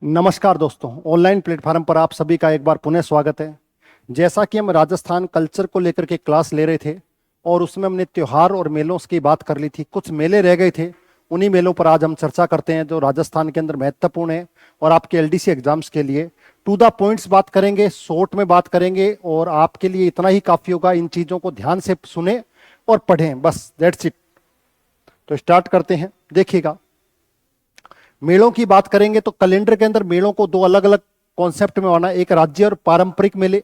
नमस्कार दोस्तों, online platform पर आप सभी का एक बार पुनः स्वागत है। जैसा कि हम राजस्थान कल्चर को लेकर के क्लास ले रहे थे और उसमें हमने त्योहार और मेलों की बात कर ली थी, कुछ मेले रह गए थे। उन्हीं मेलों पर आज हम चर्चा करते हैं जो राजस्थान के अंदर महत्वपूर्ण है और आपके एलडीसी एग्जाम्स के लिए टू द पॉइंट्स बात करेंगे, शॉर्ट में बात करेंगे और आपके लिए इतना ही काफी होगा। इन चीजों को ध्यान से सुने और पढ़ें, बस दैट्स इट। तो स्टार्ट करते हैं। देखिएगा, मेलों की बात करेंगे तो कैलेंडर के अंदर मेलों को दो अलग अलग कॉन्सेप्ट में माना, एक राज्य और पारंपरिक मेले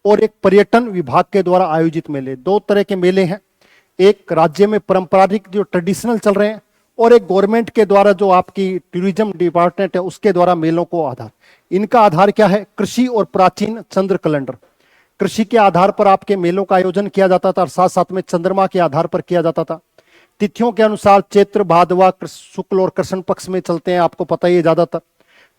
और एक पर्यटन विभाग के द्वारा आयोजित मेले। दो तरह के मेले हैं, एक राज्य में पारंपरिक जो ट्रेडिशनल चल रहे हैं और एक गवर्नमेंट के द्वारा जो आपकी टूरिज्म डिपार्टमेंट है उसके द्वारा मेलों को आधार। इनका आधार क्या है? कृषि और प्राचीन चंद्र कैलेंडर। कृषि के आधार पर आपके मेलों का आयोजन किया जाता था और साथ साथ में चंद्रमा के आधार पर किया जाता था। तिथियों के अनुसार चैत्र, भादवा, शुक्ल और कृष्ण पक्ष में चलते हैं, आपको पता ही है ज्यादातर।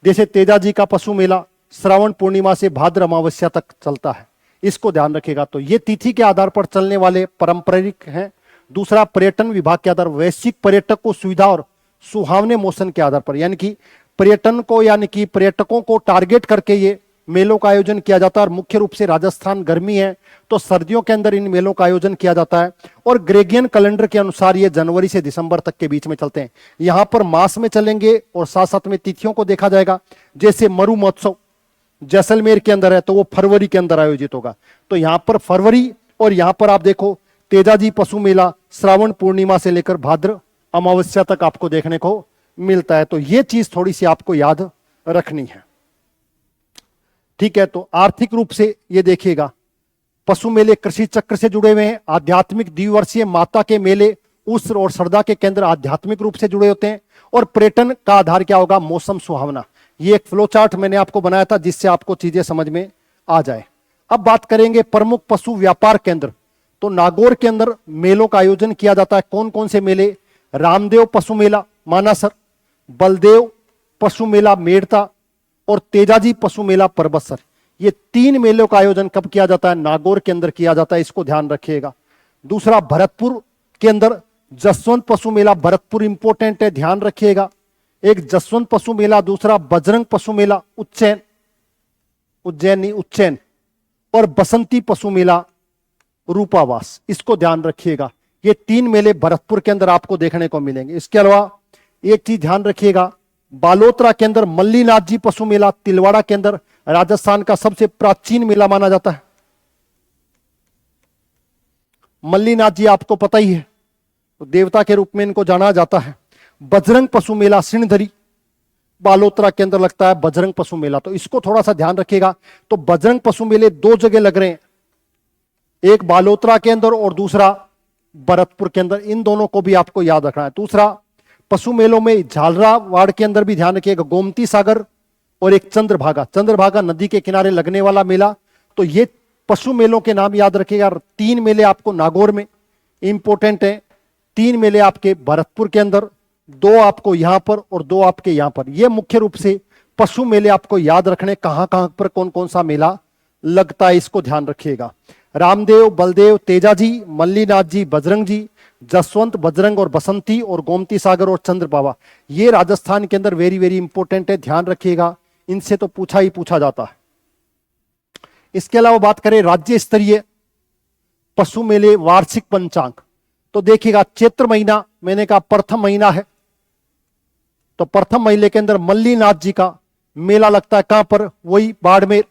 जैसे तेजाजी का पशु मेला श्रावण पूर्णिमा से भाद्र अमावस्या तक चलता है, इसको ध्यान रखिएगा। तो ये तिथि के आधार पर चलने वाले पारंपरिक हैं। दूसरा, पर्यटन विभाग के आधार वैश्विक पर्यटक को सुविधा और सुहावने मौसम के आधार पर, यानी कि पर्यटन को यानी कि पर्यटकों को टारगेट करके ये मेलों का आयोजन किया जाता है। और मुख्य रूप से राजस्थान गर्मी है तो सर्दियों के अंदर इन मेलों का आयोजन किया जाता है और ग्रेगियन कैलेंडर के अनुसार ये जनवरी से दिसंबर तक के बीच में चलते हैं। यहां पर मास में चलेंगे और साथ साथ में तिथियों को देखा जाएगा। जैसे मरु महोत्सव जैसलमेर के अंदर है तो वो फरवरी के अंदर आयोजित होगा, तो यहां पर फरवरी। और यहां पर आप देखो तेजाजी पशु मेला श्रावण पूर्णिमा से लेकर भाद्र अमावस्या तक आपको देखने को मिलता है। तो ये चीज थोड़ी सी आपको याद रखनी है, ठीक है। तो आर्थिक रूप से ये देखिएगा, पशु मेले कृषि चक्र से जुड़े हुए हैं। आध्यात्मिक द्विवर्षीय माता के मेले उस और श्रद्धा के केंद्र आध्यात्मिक रूप से जुड़े होते हैं। और पर्यटन का आधार क्या होगा? मौसम सुहावना। ये एक फ्लो चार्ट मैंने आपको बनाया था जिससे आपको चीजें समझ में आ जाए। अब बात करेंगे प्रमुख पशु व्यापार केंद्र। तो नागौर के अंदर मेलों का आयोजन किया जाता है। कौन कौन से मेले? रामदेव पशु मेला मानासर, बलदेव पशु मेला मेड़ता और तेजाजी पशु मेला परबतसर। ये तीन मेलों का आयोजन कब किया जाता है? नागौर के अंदर किया जाता है, इसको ध्यान रखिएगा। दूसरा, भरतपुर के अंदर जसवंत पशु मेला, भरतपुर इंपोर्टेंट है, ध्यान रखिएगा। एक जसवंत पशु मेला, दूसरा बजरंग पशु मेला उज्जैन, उज्जैन और बसंती पशु मेला रूपावास, इसको ध्यान रखिएगा। ये तीन मेले भरतपुर के अंदर आपको देखने को मिलेंगे। इसके अलावा एक चीज ध्यान रखिएगा, बालोतरा के अंदर मल्लीनाथ जी पशु मेला, तिलवाड़ा के अंदर राजस्थान का सबसे प्राचीन मेला माना जाता है। मल्लीनाथ जी आपको पता ही है, तो देवता के रूप में इनको जाना जाता है। बजरंग पशु मेला सिणधरी बालोतरा के अंदर लगता है बजरंग पशु मेला, तो इसको थोड़ा सा ध्यान रखिएगा। तो बजरंग पशु मेले दो जगह लग रहे हैं, एक बालोतरा के अंदर और दूसरा भरतपुर के अंदर। इन दोनों को भी आपको याद रखना है। दूसरा, पशु मेलों में झालरावाड़ के अंदर भी ध्यान रखिएगा, गोमती सागर और एक चंद्रभागा नदी के किनारे लगने वाला मेला। तो ये पशु मेलों के नाम याद रखिएगा। तीन मेले आपको नागौर में इंपोर्टेंट है, तीन मेले आपके भरतपुर के अंदर, दो आपको यहां पर और दो आपके यहां पर। ये मुख्य रूप से पशु मेले आपको याद रखने, कहां कहां पर कौन कौन सा मेला लगता है, इसको ध्यान रखिएगा। रामदेव, बलदेव, तेजाजी, मल्लीनाथ जी, बजरंग जी, जसवंत, बजरंग और बसंती और गोमती सागर और चंद्रभागा, ये राजस्थान के अंदर वेरी वेरी इंपॉर्टेंट है, ध्यान रखिएगा। इनसे तो पूछा ही पूछा जाता है। इसके अलावा बात करें राज्य स्तरीय पशु मेले वार्षिक पंचांग, तो देखिएगा चैत्र महीना मैंने कहा प्रथम महीना है, तो प्रथम महीने के अंदर मल्लीनाथ जी का मेला लगता है। कहां पर? वही बाड़मेर।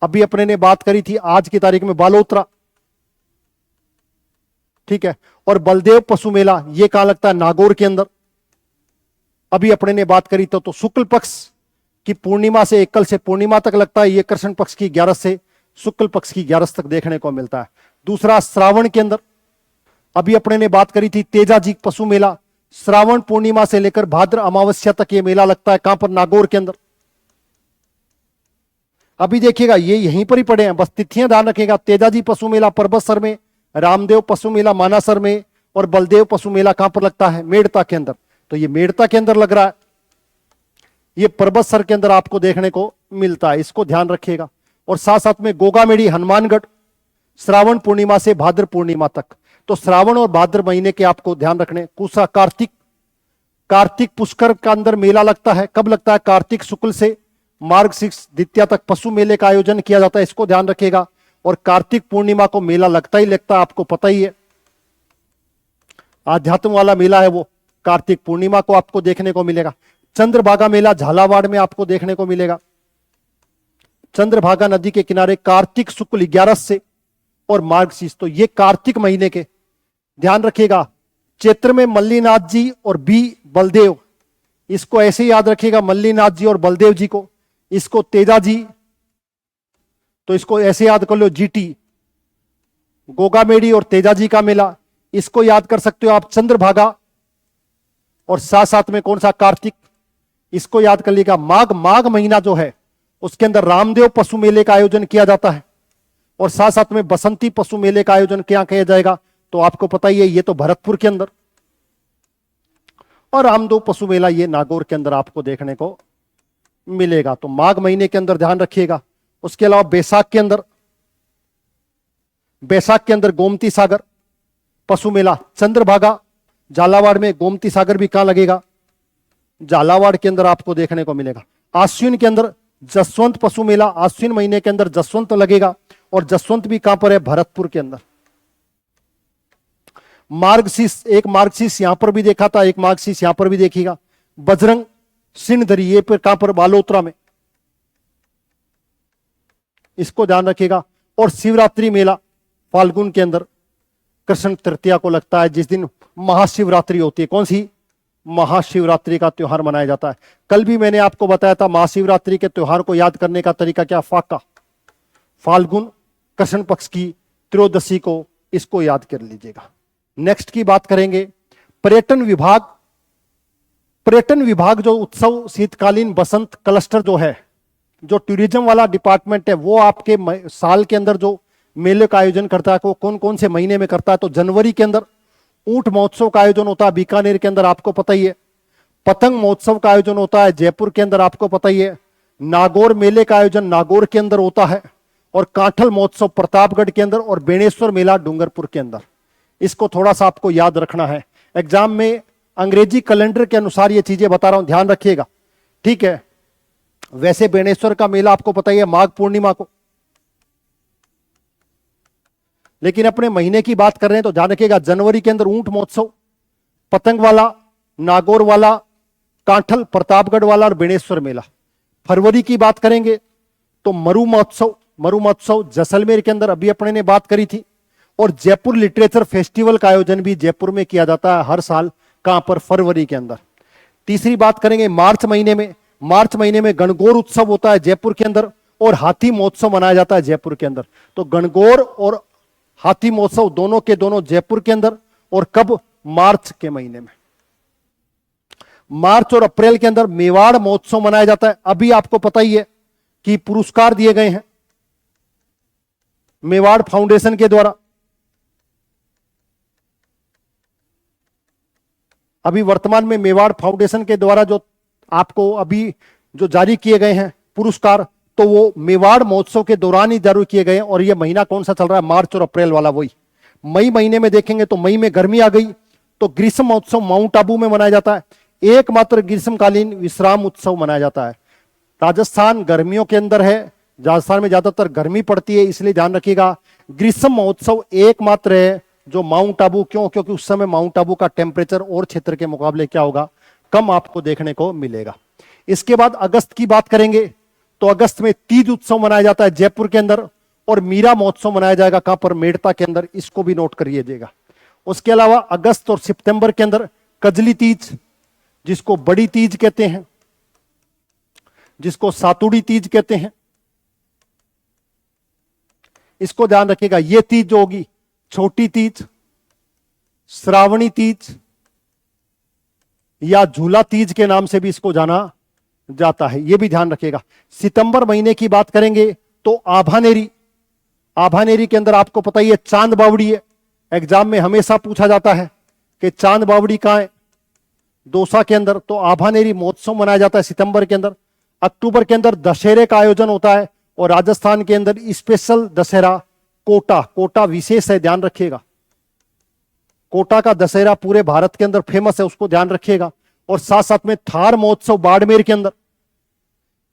अभी अपने ने बात करी थी आज की तारीख में बालोतरा, ठीक है। और बलदेव पशु मेला ये कहां लगता है? नागौर के अंदर। अभी अपने ने बात करी तो शुक्ल पक्ष की पूर्णिमा से एकल से पूर्णिमा तक लगता है, ये कृष्ण पक्ष की 11 से शुक्ल पक्ष की 11 तक देखने को मिलता है। दूसरा, श्रावण के अंदर अभी अपने ने बात करी थी तेजाजी पशु मेला, श्रावण पूर्णिमा से लेकर भाद्र अमावस्या तक ये मेला लगता है। कहां पर? नागौर के अंदर। अभी देखिएगा ये यहीं पर ही पड़े हैं, बस तिथियां ध्यान रखिएगा। तेजाजी पशु मेला परबतसर में, रामदेव पशु मेला मानासर में और बलदेव पशु मेला कहां पर लगता है? मेड़ता के अंदर। तो ये मेड़ता के अंदर लग रहा है, ये परबतसर के अंदर आपको देखने को मिलता है, इसको ध्यान रखिएगा। और साथ साथ में गोगामेड़ी हनुमानगढ़ श्रावण पूर्णिमा से भाद्र पूर्णिमा तक, तो श्रावण और भाद्र महीने के आपको ध्यान रखने। कुसा कार्तिक कार्तिक पुष्कर का अंदर मेला लगता है। कब लगता है? कार्तिक शुक्ल से मार्गशीर्ष द्वितीया तक पशु मेले का आयोजन किया जाता है, इसको ध्यान रखिएगा। और कार्तिक पूर्णिमा को मेला लगता ही लगता है, आपको पता ही है, आध्यात्म वाला मेला है वो। कार्तिक पूर्णिमा को आपको देखने को मिलेगा। चंद्रभागा मेला झालावाड़ में आपको देखने को मिलेगा। चंद्रभागा नदी के किनारे कार्तिक शुक्ल 11 से और मार्गशीर्ष, तो ये कार्तिक महीने के, ध्यान रखिएगा। चैत्र में मल्लीनाथ जी और बी बलदेव, इसको ऐसे याद रखिएगा, मल्लीनाथ जी और बलदेव जी को। इसको तेजा जी, तो इसको ऐसे याद कर लो, जीटी। गोगामेड़ी और तेजा जी का मेला, इसको याद कर सकते हो आप, चंद्रभागा। और साथ साथ में कौन सा? कार्तिक, इसको याद कर लीजिएगा। माघ महीना जो है उसके अंदर रामदेव पशु मेले का आयोजन किया जाता है। और साथ साथ में बसंती पशु मेले का आयोजन क्या किया जाएगा? तो आपको पता ही है, ये तो भरतपुर के अंदर। और रामदेव पशु मेला ये नागौर के अंदर आपको देखने को मिलेगा। तो माघ महीने के अंदर ध्यान रखिएगा। उसके अलावा बैसाख के अंदर गोमती सागर पशु मेला, चंद्रभागा झालावाड़ में। गोमती सागर भी कहां लगेगा? झालावाड़ के अंदर आपको देखने को मिलेगा। आश्विन के अंदर जसवंत पशु मेला, आश्विन महीने के अंदर जसवंत लगेगा। और जसवंत भी कहां पर है? भरतपुर के अंदर। मार्गशीर्ष, एक मार्गशीर्ष यहां पर भी देखा था, एक मार्गशीर्ष यहां पर भी देखिएगा। बजरंग सिंहधरी, ये पर कहां पर? बालोतरा में, इसको ध्यान रखिएगा। और शिवरात्रि मेला फाल्गुन के अंदर कृष्ण तृतीया को लगता है, जिस दिन महाशिवरात्रि होती है। कौन सी? महाशिवरात्रि का त्योहार मनाया जाता है। कल भी मैंने आपको बताया था महाशिवरात्रि के त्योहार को याद करने का तरीका क्या? फाका, फाल्गुन कृष्ण पक्ष की त्रयोदशी को, इसको याद कर लीजिएगा। नेक्स्ट की बात करेंगे पर्यटन विभाग। पर्यटन विभाग जो उत्सव, शीतकालीन, बसंत क्लस्टर जो है, जो टूरिज्म वाला डिपार्टमेंट है, वो आपके साल के अंदर जो मेले का आयोजन करता है, वो कौन कौन से महीने में करता है? तो जनवरी के अंदर ऊंट महोत्सव का आयोजन होता है बीकानेर के अंदर, आपको पता ही है। पतंग महोत्सव का आयोजन होता है जयपुर के अंदर, आपको पता ही है। नागौर मेले का आयोजन नागौर के अंदर होता है। और कांठल महोत्सव प्रतापगढ़ के अंदर। और बेणेश्वर मेला डूंगरपुर के अंदर। इसको थोड़ा सा आपको याद रखना है, एग्जाम में अंग्रेजी कैलेंडर के अनुसार ये चीजें बता रहा हूं, ध्यान रखिएगा, ठीक है। वैसे बेणेश्वर का मेला आपको पता ही है माघ पूर्णिमा को, लेकिन अपने महीने की बात कर रहे हैं तो ध्यान रखिएगा, जनवरी के अंदर ऊंट महोत्सव, पतंग वाला, नागौर वाला, कांठल प्रतापगढ़ वाला और बेणेश्वर मेला। फरवरी की बात करेंगे तो मरु महोत्सव जैसलमेर के अंदर, अभी अपने ने बात करी थी। और जयपुर लिटरेचर फेस्टिवल का आयोजन भी जयपुर में किया जाता है हर साल, कहां पर? फरवरी के अंदर। तीसरी बात करेंगे मार्च महीने में गणगौर उत्सव होता है जयपुर के अंदर। और हाथी महोत्सव मनाया जाता है जयपुर के अंदर। तो गणगौर और हाथी महोत्सव दोनों के दोनों जयपुर के अंदर। और कब? मार्च के महीने में। मार्च और अप्रैल के अंदर मेवाड़ महोत्सव मनाया जाता है। अभी आपको पता ही है कि पुरस्कार दिए गए हैं मेवाड़ फाउंडेशन के द्वारा। अभी वर्तमान में मेवाड़ फाउंडेशन के द्वारा जो आपको अभी जो जारी किए गए हैं पुरस्कार, तो वो मेवाड़ महोत्सव के दौरान ही जारी किए गए हैं। और ये महीना कौन सा चल रहा है? मार्च और अप्रैल वाला वही। मई महीने में देखेंगे तो मई में गर्मी आ गई, तो ग्रीष्म महोत्सव माउंट आबू में मनाया जाता है। एकमात्र ग्रीष्मकालीन विश्राम उत्सव मनाया जाता है। राजस्थान गर्मियों के अंदर है, राजस्थान में ज्यादातर गर्मी पड़ती है, इसलिए ध्यान रखिएगा ग्रीष्म महोत्सव एकमात्र है जो माउंट आबू, क्यों? क्योंकि उस समय माउंट आबू का टेम्परेचर और क्षेत्र के मुकाबले क्या होगा? कम आपको देखने को मिलेगा। इसके बाद अगस्त की बात करेंगे तो अगस्त में तीज उत्सव मनाया जाता है जयपुर के अंदर। और मीरा महोत्सव मनाया जाएगा कहां पर? मेड़ता के अंदर, इसको भी नोट करिएगा। उसके अलावा अगस्त और सितंबर के अंदर कजली तीज, जिसको बड़ी तीज कहते हैं, जिसको सातुड़ी तीज कहते हैं, इसको ध्यान रखिएगा। ये तीज जो होगी, छोटी तीज, श्रावणी तीज या झूला तीज के नाम से भी इसको जाना जाता है, ये भी ध्यान रखिएगा। सितंबर महीने की बात करेंगे तो आभानेरी के अंदर आपको पता ही है चांद बावड़ी है। एग्जाम में हमेशा पूछा जाता है कि चांद बावड़ी कहां है? दौसा के अंदर। तो आभानेरी महोत्सव मनाया जाता है सितंबर के अंदर। अक्टूबर के अंदर दशहरे का आयोजन होता है। और राजस्थान के अंदर स्पेशल दशहरा कोटा विशेष है, ध्यान रखिएगा। कोटा का दशहरा पूरे भारत के अंदर फेमस है, उसको ध्यान रखिएगा। और साथ साथ में थार महोत्सव बाड़मेर के अंदर,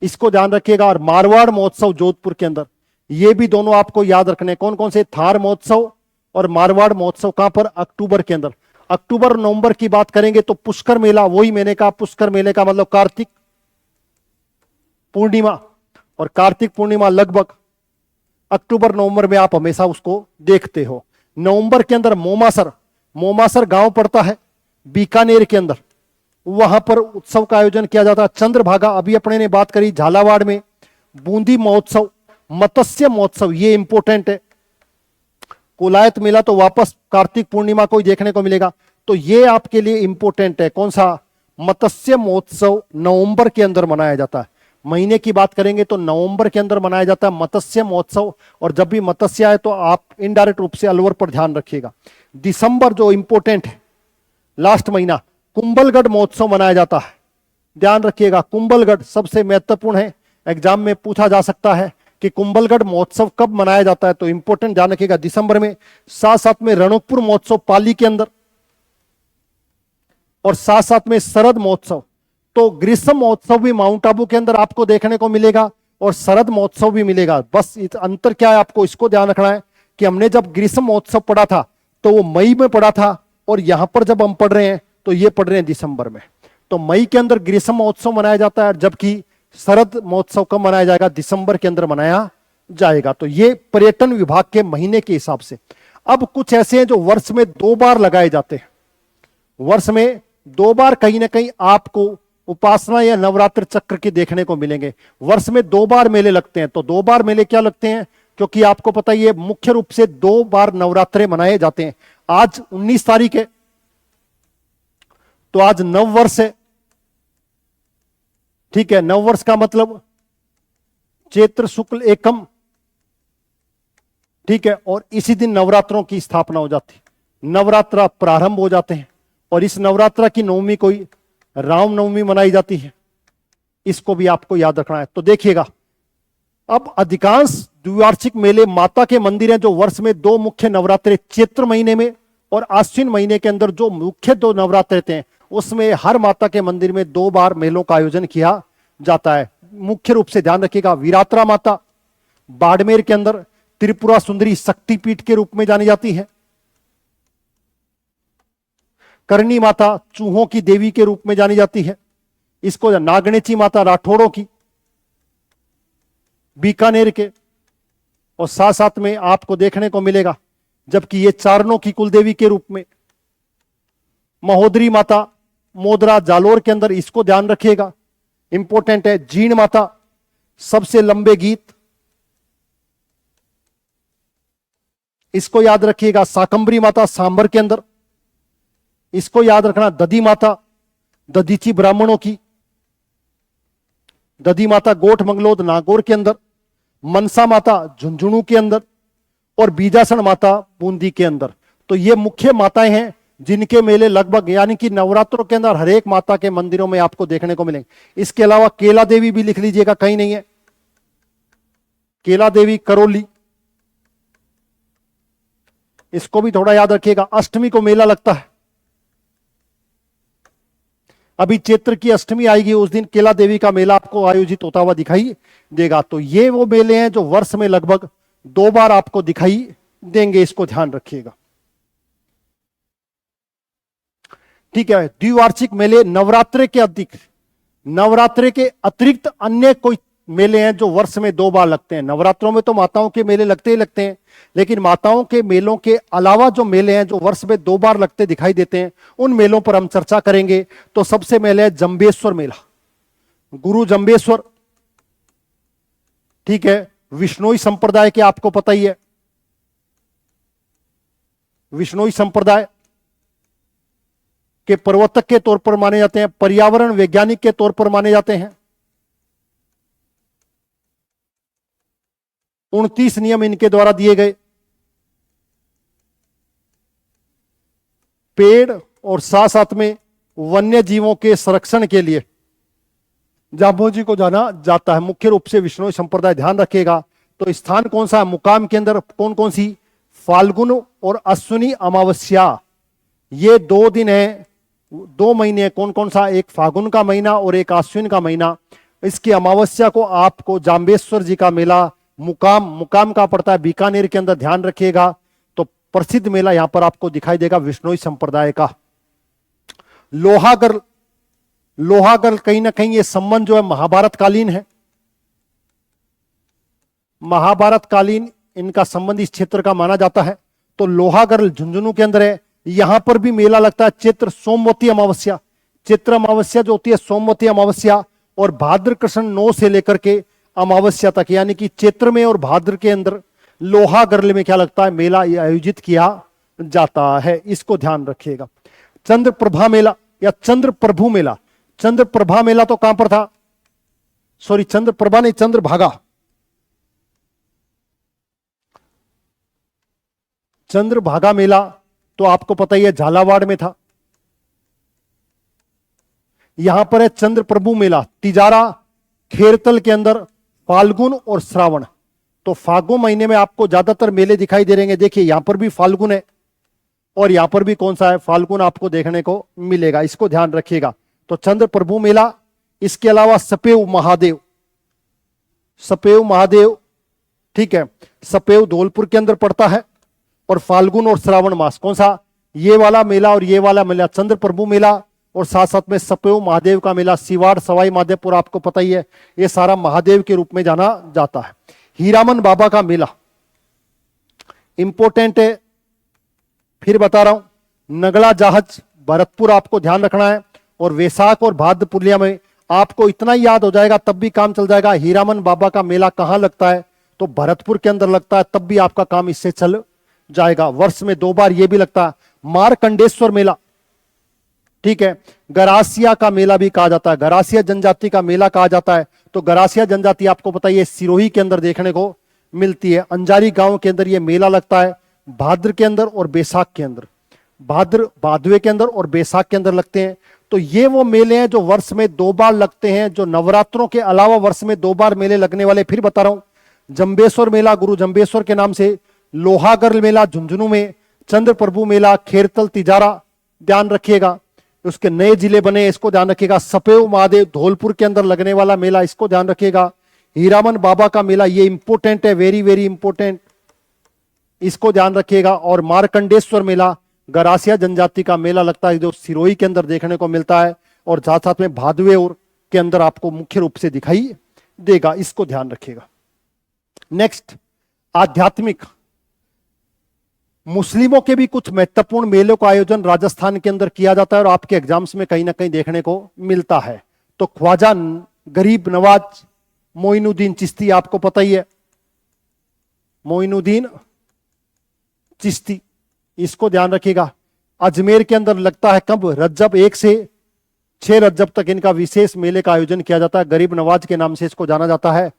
इसको ध्यान रखिएगा, और मारवाड़ महोत्सव जोधपुर के अंदर। ये भी दोनों आपको याद रखने। कौन कौन से? थार महोत्सव और मारवाड़ महोत्सव। कहां पर? अक्टूबर के अंदर। अक्टूबर नवंबर की बात करेंगे तो पुष्कर मेला, वही मैंने कहा, पुष्कर मेले का मतलब कार्तिक पूर्णिमा, और कार्तिक पूर्णिमा लगभग अक्टूबर नवंबर में आप हमेशा उसको देखते हो। नवंबर के अंदर मोमासर, मोमासर गांव पड़ता है बीकानेर के अंदर, वहां पर उत्सव का आयोजन किया जाता है। चंद्रभागा, अभी अपने ने बात करी झालावाड़ में। बूंदी महोत्सव, मत्स्य महोत्सव, ये इंपोर्टेंट है। कोलायत मेला तो वापस कार्तिक पूर्णिमा को ही देखने को मिलेगा, तो ये आपके लिए इंपोर्टेंट है। कौन सा? मत्स्य महोत्सव नवंबर के अंदर मनाया जाता है। महीने की बात करेंगे तो नवंबर के अंदर मनाया जाता है मत्स्य महोत्सव। और जब भी मत्स्य आए तो आप इनडायरेक्ट रूप से अलवर पर ध्यान रखिएगा। दिसंबर जो इंपोर्टेंट है, लास्ट महीना, कुंभलगढ़ महोत्सव मनाया जाता है। ध्यान रखिएगा, कुंभलगढ़ सबसे महत्वपूर्ण है, एग्जाम में पूछा जा सकता है कि कुंभलगढ़ महोत्सव कब मनाया जाता है, तो इंपोर्टेंट ध्यान रखिएगा, दिसंबर में। साथ साथ में रणकपुर महोत्सव पाली के अंदर, और साथ साथ में शरद महोत्सव। तो ग्रीष्म महोत्सव भी माउंट आबू के अंदर आपको देखने को मिलेगा और शरद महोत्सव भी मिलेगा। बस अंतर क्या है, आपको इसको ध्यान रखना है कि हमने जब ग्रीष्म महोत्सव पढ़ा था तो वो मई में पढ़ा था, और यहां पर जब हम पढ़ रहे हैं तो ये पढ़ रहे हैं दिसंबर में। तो मई के अंदर ग्रीष्म महोत्सव मनाया जाता है, जबकि शरद महोत्सव कब मनाया जाएगा? दिसंबर के अंदर मनाया जाएगा। तो ये पर्यटन विभाग के महीने के हिसाब से। अब कुछ ऐसे हैं जो वर्ष में 2 बार लगाए जाते हैं। वर्ष में 2 बार कहीं ना कहीं आपको उपासना या नवरात्र चक्र के देखने को मिलेंगे। वर्ष में 2 बार मेले लगते हैं। तो 2 बार मेले क्या लगते हैं? क्योंकि आपको पता ही है मुख्य रूप से 2 बार नवरात्रे मनाए जाते हैं। आज 19 तारीख है, तो आज नव वर्ष है। ठीक है, नव वर्ष का मतलब चैत्र शुक्ल एकम। ठीक है, और इसी दिन नवरात्रों की स्थापना हो जाती है, नवरात्रा प्रारंभ हो जाते हैं। और इस नवरात्रा की नवमी को ही रामनवमी मनाई जाती है, इसको भी आपको याद रखना है। तो देखिएगा, अब अधिकांश द्विवार्षिक मेले माता के मंदिर हैं जो वर्ष में 2 मुख्य नवरात्रे, चैत्र महीने में और आश्विन महीने के अंदर जो मुख्य 2 नवरात्रे थे, उसमें हर माता के मंदिर में 2 बार मेलों का आयोजन किया जाता है। मुख्य रूप से ध्यान रखिएगा, वीरात्रा माता बाड़मेर के अंदर त्रिपुरा सुंदरी शक्तिपीठ के रूप में जानी जाती है। करणी माता चूहों की देवी के रूप में जानी जाती है। इसको नागणेची माता राठौड़ों की, बीकानेर के। और साथ साथ में आपको देखने को मिलेगा, जबकि ये चारणों की कुलदेवी के रूप में। महोदरी माता मोदरा जालोर के अंदर, इसको ध्यान रखिएगा, इंपॉर्टेंट है। जीण माता सबसे लंबे गीत, इसको याद रखिएगा। साकंबरी माता सांबर के अंदर, इसको याद रखना। दधी माता दधीची ब्राह्मणों की, दधी माता गोठ मंगलोद नागौर के अंदर। मनसा माता झुंझुनू के अंदर, और बीजासन माता बूंदी के अंदर। तो ये मुख्य माताएं हैं जिनके मेले लगभग, यानी कि नवरात्रों के अंदर हर एक माता के मंदिरों में आपको देखने को मिलेंगे। इसके अलावा केला देवी भी लिख लीजिएगा, कहीं नहीं है, केला देवी करौली, इसको भी थोड़ा याद रखिएगा। अष्टमी को मेला लगता है, अभी चैत्र की अष्टमी आएगी, उस दिन केला देवी का मेला आपको आयोजित होता हुआ दिखाई देगा। तो ये वो मेले हैं जो वर्ष में लगभग 2 बार आपको दिखाई देंगे, इसको ध्यान रखिएगा। ठीक है, द्विवार्षिक मेले नवरात्रे के अतिरिक्त अन्य कोई मेले हैं जो वर्ष में 2 बार लगते हैं। नवरात्रों में तो माताओं के मेले लगते ही लगते हैं, लेकिन माताओं के मेलों के अलावा जो मेले हैं जो वर्ष में 2 बार लगते दिखाई देते हैं, उन मेलों पर हम चर्चा करेंगे। तो सबसे मेले है जंबेश्वर मेला, गुरु जंबेश्वर। ठीक है, विष्णोई संप्रदाय के आपको पता ही है, विष्णोई संप्रदाय के प्रवर्तक के तौर पर माने जाते हैं, पर्यावरण वैज्ञानिक के तौर पर माने जाते हैं। 29 नियम इनके द्वारा दिए गए। पेड़ और साथ साथ में वन्य जीवों के संरक्षण के लिए जांबोजी को जाना जाता है, मुख्य रूप से विष्णोई संप्रदाय। ध्यान रखिएगा, तो स्थान कौन सा है, मुकाम के अंदर कौन कौन सी, फाल्गुन और अश्विनी अमावस्या, ये 2 दिन है दो महीने कौन कौन सा, एक फागुन का महीना और एक आश्विन का महीना। इसकी अमावस्या को आपको जाम्बेश्वर जी का मेला मुकाम का पड़ता है बीकानेर के अंदर, ध्यान रखिएगा। तो प्रसिद्ध मेला यहां पर आपको दिखाई देगा विश्नोई संप्रदाय का। लोहागढ़ कहीं ना कहीं ये संबंध जो है महाभारत कालीन है, महाभारत कालीन इनका संबंध इस क्षेत्र का माना जाता है। तो लोहागढ़ झुंझुनू के अंदर है, यहां पर भी मेला लगता है चैत्र सोमवती अमावस्या। चैत्र अमावस्या जो होती है सोमवती अमावस्या, और भाद्र कृष्ण 9 से लेकर के अमावस्या तक, यानी कि चैत्र में और भाद्र के अंदर लोहागढ़ में क्या लगता है, मेला आयोजित किया जाता है। इसको ध्यान रखिएगा। चंद्रप्रभा मेला या चंद्रप्रभु मेला, चंद्रप्रभा मेला तो कहां पर था, सॉरी चंद्रप्रभा नहीं चंद्रभागा, चंद्रभागा मेला तो आपको पता ही है झालावाड़ में था। यहां पर है चंद्रप्रभु मेला तिजारा खेरतल के अंदर, फाल्गुन और श्रावण। तो फागुन महीने में आपको ज्यादातर मेले दिखाई दे रहे हैं। देखिए यहां पर भी फाल्गुन है और यहां पर भी कौन सा है, फाल्गुन आपको देखने को मिलेगा, इसको ध्यान रखिएगा। तो चंद्रप्रभु मेला, इसके अलावा सपेव महादेव, ठीक है, सपेव धौलपुर के अंदर पड़ता है। और फाल्गुन और श्रावण मास कौन सा, ये वाला मेला और ये वाला मेला चंद्रप्रभु मेला, और साथ साथ में सपेव महादेव का मेला सिवाड़ सवाई माधोपुर, आपको पता ही है ये सारा महादेव के रूप में जाना जाता है। हीरामन बाबा का मेला इंपॉर्टेंट है, फिर बता रहा हूं। नगला जहाज भरतपुर आपको ध्यान रखना है। और वैशाख और भाद्र पूर्णिमा में आपको इतना ही याद हो जाएगा तब भी काम चल जाएगा। हीरामन बाबा का मेला कहां लगता है, तो भरतपुर के अंदर लगता है, तब भी आपका काम इससे चल जाएगा। वर्ष में 2 बार ये भी लगता है। मारकंडेश्वर मेला, ठीक है, गरासिया का मेला भी कहा जाता है, गरासिया जनजाति का मेला कहा जाता है। तो गरासिया जनजाति आपको पता है सिरोही के अंदर देखने को मिलती है। अंजारी गांव के अंदर ये मेला लगता है भाद्र के अंदर और बैसाख के अंदर, भादवे के अंदर और बैसाख के अंदर लगते हैं। तो ये वो मेले हैं जो वर्ष में 2 बार लगते हैं, जो नवरात्रों के अलावा वर्ष में 2 बार मेले लगने वाले। फिर बता रहा हूं, जंबेश्वर मेला गुरु जंबेश्वर के नाम से, लोहागढ़ मेला झुंझुनू में, चंद्रप्रभु मेला खेरतल तिजारा, ध्यान रखिएगा। उसके नए जिले बने, इसको ध्यान रखिएगा। सपेव महादेव धौलपुर के अंदर लगने वाला मेला, इसको ध्यान रखिएगा। हीरामन बाबा का मेला, ये इंपोर्टेंट है, वेरी वेरी इंपोर्टेंट, इसको ध्यान रखिएगा। और मारकंडेश्वर मेला गरासिया जनजाति का मेला लगता है जो सिरोही के अंदर देखने को मिलता है, और साथ साथ में भादवे और के अंदर आपको मुख्य रूप से दिखाई देगा, इसको ध्यान रखिएगा। नेक्स्ट, आध्यात्मिक। मुस्लिमों के भी कुछ महत्वपूर्ण मेलों का आयोजन राजस्थान के अंदर किया जाता है और आपके एग्जाम्स में कहीं ना कहीं देखने को मिलता है। तो ख्वाजा गरीब नवाज मोइनुद्दीन चिश्ती, आपको पता ही है, मोइनुद्दीन चिश्ती, इसको ध्यान रखिएगा। अजमेर के अंदर लगता है कब, रज्जब 1 से 6 रज्जब तक इनका विशेष मेले का आयोजन किया जाता है। गरीब नवाज के नाम से इसको जाना जाता है।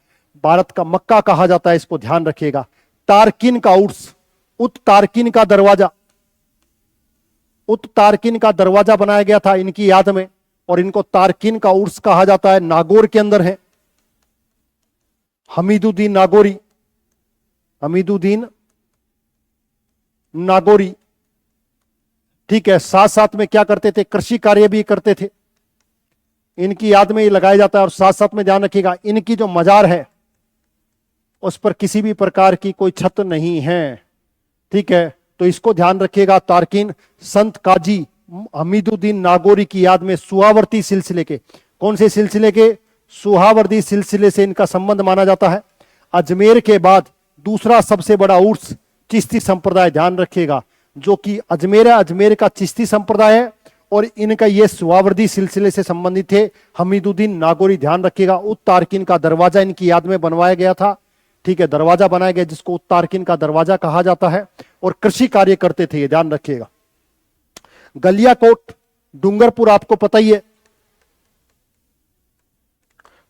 भारत का मक्का कहा जाता है, इसको ध्यान रखिएगा। तारकिन का उर्स, उत तारकिन का दरवाजा बनाया गया था इनकी याद में, और इनको तारकिन का उर्स कहा जाता है। नागौर के अंदर है, हमीदुद्दीन नागौरी, ठीक है। साथ साथ में क्या करते थे, कृषि कार्य भी करते थे, इनकी याद में ये लगाया जाता है। और साथ साथ में ध्यान रखिएगा, इनकी जो मजार है उस पर किसी भी प्रकार की कोई छत नहीं है, ठीक है। तो इसको ध्यान रखिएगा। तारकिन संत काजी हमीदुद्दीन नागौरी की याद में सुहावर्ती सिलसिले के, कौन से सिलसिले के, सुहावर्ती सिलसिले से इनका संबंध माना जाता है। अजमेर के बाद दूसरा सबसे बड़ा उर्स चिश्ती संप्रदाय, ध्यान रखिएगा, जो कि अजमेर का चिश्ती संप्रदाय है, और इनका ये सुहावर्ती सिलसिले से संबंधित थे। हमीदुद्दीन नागौरी, ध्यान रखिएगा। उत तारकिन का दरवाजा इनकी याद में बनवाया गया था, ठीक है, दरवाजा बनाया गया जिसको उत तारकिन का दरवाजा कहा जाता है, और कृषि कार्य करते थे, ये ध्यान रखिएगा। गलियाकोट डूंगरपुर आपको पता ही है।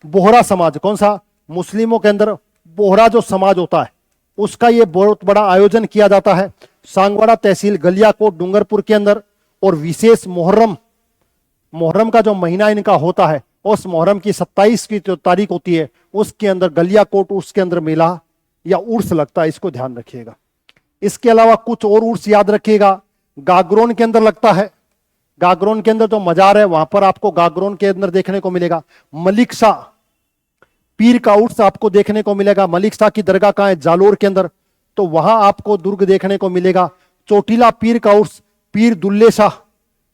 बोहरा समाज, कौन सा, मुस्लिमों के अंदर बोहरा जो समाज होता है उसका ये बहुत बड़ा आयोजन किया जाता है। सांगवाड़ा तहसील गलियाकोट डूंगरपुर के अंदर, और विशेष मुहर्रम का जो महीना इनका होता है, उस मुहर्रम की 27 की जो तारीख होती है उसके अंदर गलियाकोट उसके अंदर मेला या उर्स लगता है, इसको ध्यान रखिएगा। इसके अलावा कुछ और उर्स याद रखिएगा। गागरोन के अंदर लगता है, गागरोन के अंदर जो मजार है वहां पर आपको गागरोन के अंदर देखने को मिलेगा। मलिक शाह पीर का उर्स आपको देखने को मिलेगा। मलिक शाह की दरगाह कहां है? जालोर के अंदर, तो वहां आपको दुर्ग देखने को मिलेगा। चोटीला पीर का उर्स पीर दुल्ले शाह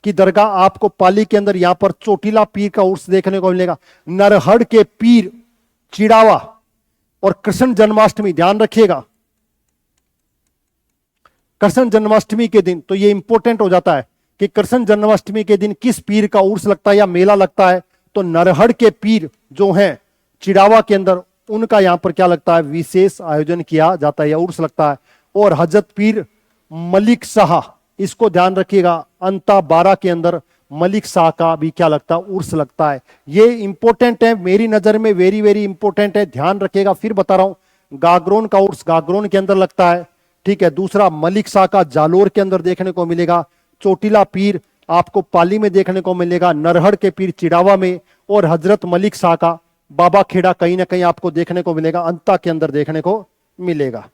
की दरगाह आपको पाली के अंदर, यहां पर चोटीला पीर का उर्स देखने को मिलेगा। नरहड़ के पीर चिड़ावा और कृष्ण जन्माष्टमी, ध्यान रखिएगा कृष्ण जन्माष्टमी के दिन, तो ये इंपॉर्टेंट हो जाता है कि कृष्ण जन्माष्टमी के दिन किस पीर का उर्स लगता है या मेला लगता है। तो नरहड़ के पीर जो हैं चिड़ावा के अंदर, उनका यहां पर क्या लगता है? विशेष आयोजन किया जाता है या उर्स लगता है। और हजरत पीर मलिक शाह, इसको ध्यान रखिएगा, अंता 12 के अंदर मलिक शाह का भी क्या लगता है? उर्स लगता है। ये इंपॉर्टेंट है, मेरी नजर में वेरी वेरी इंपॉर्टेंट है, ध्यान रखिएगा। फिर बता रहा हूं, गागरोन का उर्स गागरोन के अंदर लगता है, ठीक है। दूसरा मलिक शाह का जालोर के अंदर देखने को मिलेगा। चोटीला पीर आपको पाली में देखने को मिलेगा, नरहड़ के पीर चिड़ावा में, और हजरत मलिक शाह का बाबा खेड़ा कहीं ना कहीं आपको देखने को मिलेगा, अंता के अंदर देखने को मिलेगा।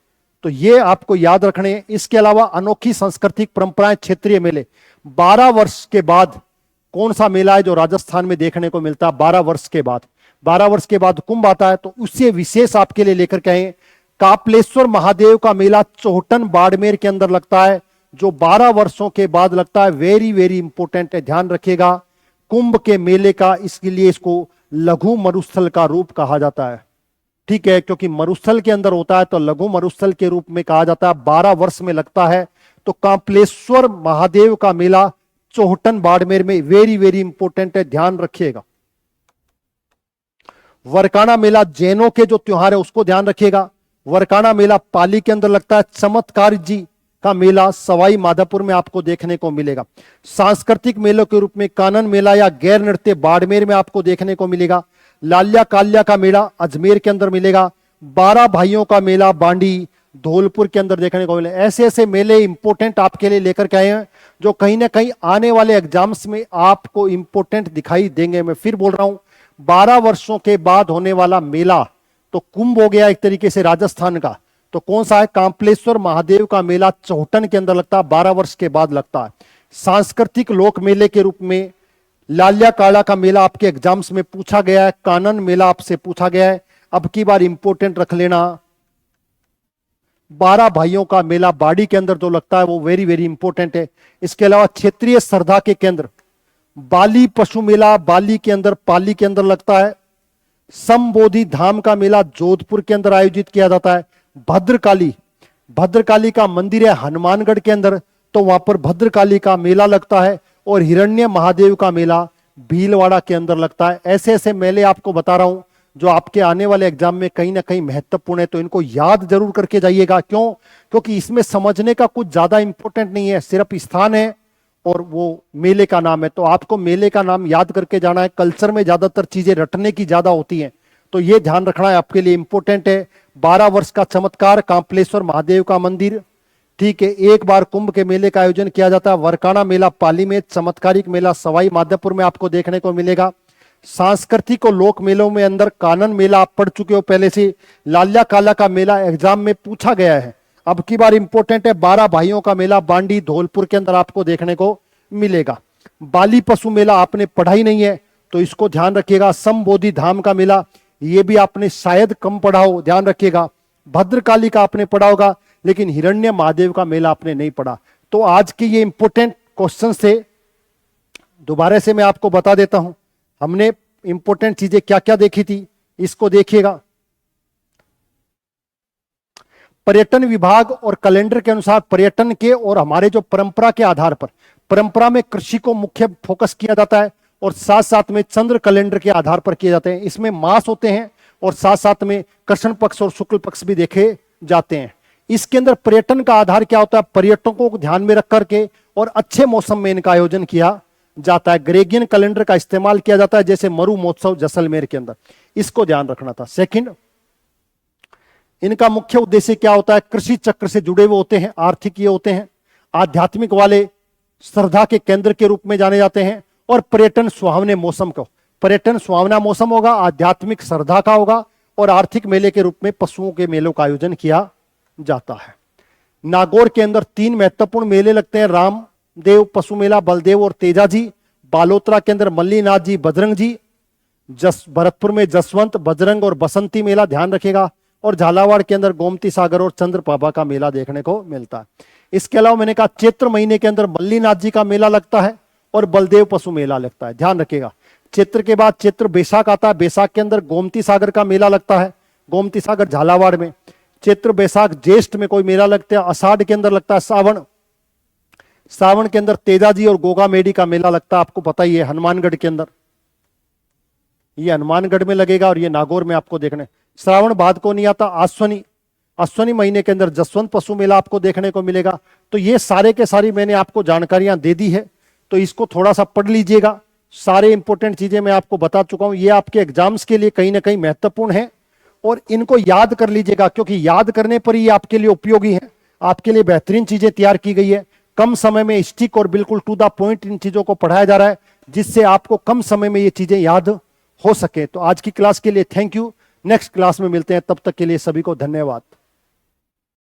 तो ये आपको याद रखने हैं। इसके अलावा अनोखी सांस्कृतिक परंपराएं, क्षेत्रीय मेले। 12 वर्ष के बाद कौन सा मेला है जो राजस्थान में देखने को मिलता है? 12 वर्ष के बाद, 12 वर्ष के बाद कुंभ आता है, तो उससे विशेष आपके लिए लेकर के आए कापलेश्वर महादेव का मेला चोहटन बाड़मेर के अंदर लगता है, जो 12 वर्षों के बाद लगता है। वेरी वेरी इंपॉर्टेंट है, ध्यान रखिएगा। कुंभ के मेले का, इसके लिए इसको लघु मरुस्थल का रूप कहा जाता है, ठीक है, क्योंकि मरुस्थल के अंदर होता है तो लघु मरुस्थल के रूप में कहा जाता है। 12 वर्ष में लगता है। तो कापलेश्वर महादेव का मेला चोहटन बाड़मेर में, वेरी वेरी इंपॉर्टेंट है, ध्यान रखिएगा। वरकाना मेला जैनों के जो त्योहार है उसको ध्यान रखिएगा। वरकाना मेला पाली के अंदर लगता है। चमत्कार जी का मेला सवाई माधोपुर में आपको देखने को मिलेगा। सांस्कृतिक मेलों के रूप में कानन मेला या गैर नृत्य बाड़मेर में आपको देखने को मिलेगा। लाल्या काल्या का मेला अजमेर के अंदर मिलेगा। 12 भाइयों का मेला बांडी धौलपुर के अंदर देखने को मिलेगा। ऐसे ऐसे मेले इंपॉर्टेंट आपके लिए लेकर के आए हैं, जो कहीं ना कहीं आने वाले एग्जाम्स में आपको इंपॉर्टेंट दिखाई देंगे। मैं फिर बोल रहा हूं, 12 वर्षों के बाद होने वाला मेला तो कुंभ हो गया एक तरीके से राजस्थान का, तो कौन सा है? कापलेश्वर महादेव का मेला चौहटन के अंदर लगता है, 12 वर्ष के बाद लगता है। सांस्कृतिक लोक मेले के रूप में लाल्या काला का मेला आपके एग्जाम्स में पूछा गया है। कानन मेला आपसे पूछा गया है, अब की बार इंपॉर्टेंट रख लेना। 12 भाइयों का मेला बाड़ी के अंदर जो लगता है वो वेरी वेरी इंपॉर्टेंट है। इसके अलावा क्षेत्रीय श्रद्धा के केंद्र बाली पशु मेला बाली के अंदर पाली के अंदर लगता है। समबोधि धाम का मेला जोधपुर के अंदर आयोजित किया जाता है। भद्रकाली का मंदिर है हनुमानगढ़ के अंदर, तो वहां पर भद्रकाली का मेला लगता है। और हिरण्य महादेव का मेला भीलवाड़ा के अंदर लगता है। ऐसे ऐसे मेले आपको बता रहा हूं जो आपके आने वाले एग्जाम में कहीं ना कहीं महत्वपूर्ण है, तो इनको याद जरूर करके जाइएगा। क्यों? क्योंकि इसमें समझने का कुछ ज्यादा इंपॉर्टेंट नहीं है, सिर्फ स्थान है और वो मेले का नाम है। तो आपको मेले का नाम याद करके जाना है। कल्चर में ज्यादातर चीजें रटने की ज्यादा होती हैं, तो ये ध्यान रखना है, आपके लिए इंपॉर्टेंट है। 12 वर्ष का चमत्कार कापलेश्वर महादेव का मंदिर, ठीक है। एक बार कुंभ के मेले का आयोजन किया जाता है। वरकाना मेला पाली में, चमत्कारिक मेला सवाई माधोपुर में आपको देखने को मिलेगा। सांस्कृतिक और लोक मेलों में अंदर कानन मेला आप पढ़ चुके हो पहले से। लाल्या काला का मेला एग्जाम में पूछा गया है, अब की बार इंपॉर्टेंट है। 12 भाइयों का मेला बांडी धौलपुर के अंदर आपको देखने को मिलेगा। बाली पशु मेला आपने पढ़ा ही नहीं है, तो इसको ध्यान रखिएगा। समबोधि धाम का मेला, ये भी आपने शायद कम पढ़ा हो, ध्यान रखिएगा। भद्रकाली का आपने पढ़ा होगा, लेकिन हिरण्य महादेव का मेला आपने नहीं पढ़ा। तो आज के ये इंपॉर्टेंट क्वेश्चन से दोबारा से मैं आपको बता देता हूं, हमने इंपॉर्टेंट चीजें क्या क्या देखी थी, इसको देखिएगा। पर्यटन विभाग और कैलेंडर के अनुसार पर्यटन के और हमारे जो परंपरा के आधार पर, परंपरा में कृषि को मुख्य फोकस किया जाता है और साथ साथ में चंद्र कैलेंडर के आधार पर किए जाते हैं। इसमें मास होते हैं और साथ साथ में कृष्ण पक्ष और शुक्ल पक्ष भी देखे जाते हैं। इसके अंदर पर्यटन का आधार क्या होता है? पर्यटकों को ध्यान में रख करके और अच्छे मौसम में इनका आयोजन किया जाता है। ग्रेगियन कैलेंडर का इस्तेमाल किया जाता है, जैसे मरु महोत्सव जैसलमेर के अंदर, इसको ध्यान रखना था। सेकंड, इनका मुख्य उद्देश्य क्या होता है? कृषि चक्र से जुड़े हुए होते हैं, आर्थिक ये होते हैं, आध्यात्मिक वाले श्रद्धा के केंद्र के रूप में जाने जाते हैं। और पर्यटन सुहावने मौसम को, पर्यटन सुहावना मौसम होगा, आध्यात्मिक श्रद्धा का होगा, और आर्थिक मेले के रूप में पशुओं के मेलों का आयोजन किया जाता है। नागौर के अंदर 3 महत्वपूर्ण मेले लगते हैं। राम देव पशु मेला बलदेव और तेजा जी, बालोतरा के अंदर मल्लीनाथ जी, बजरंग जी, भरतपुर में जसवंत, बजरंग और बसंती मेला ध्यान रखेगा, और झालावाड़ के अंदर गोमती सागर और चंद्रप्रभा का मेला देखने को मिलता है। इसके अलावा मैंने कहा चैत्र महीने के अंदर मल्लीनाथ जी का मेला लगता है और बलदेव पशु मेला लगता है, ध्यान रखिएगा। चैत्र के बाद चैत्र बैसाख आता है, बैसाख के अंदर गोमती सागर का मेला लगता है, गोमती सागर झालावाड़ में। चैत्र बैसाख ज्येष्ठ में कोई मेला लगता है, आषाढ़ के अंदर लगता है सावन, सावन के अंदर तेजा जी और गोगा मेडी का मेला लगता है, आपको पता ही है, हनुमानगढ़ के अंदर, ये हनुमानगढ़ में लगेगा और ये नागौर में आपको देखने। श्रावण बाद को नहीं आता, अश्वनी, अश्वनी महीने के अंदर जसवंत पशु मेला आपको देखने को मिलेगा। तो ये सारे के सारी मैंने आपको जानकारियां दे दी है, तो इसको थोड़ा सा पढ़ लीजिएगा। सारे इंपॉर्टेंट चीजें मैं आपको बता चुका हूं, ये आपके एग्जाम्स के लिए कहीं ना कहीं महत्वपूर्ण है और इनको याद कर लीजिएगा, क्योंकि याद करने पर ही आपके लिए उपयोगी है। आपके लिए बेहतरीन चीजें तैयार की गई है, कम समय में स्टिक और बिल्कुल टू द पॉइंट इन चीजों को पढ़ाया जा रहा है, जिससे आपको कम समय में ये चीजें याद हो सके। तो आज की क्लास के लिए थैंक यू, नेक्स्ट क्लास में मिलते हैं, तब तक के लिए सभी को धन्यवाद।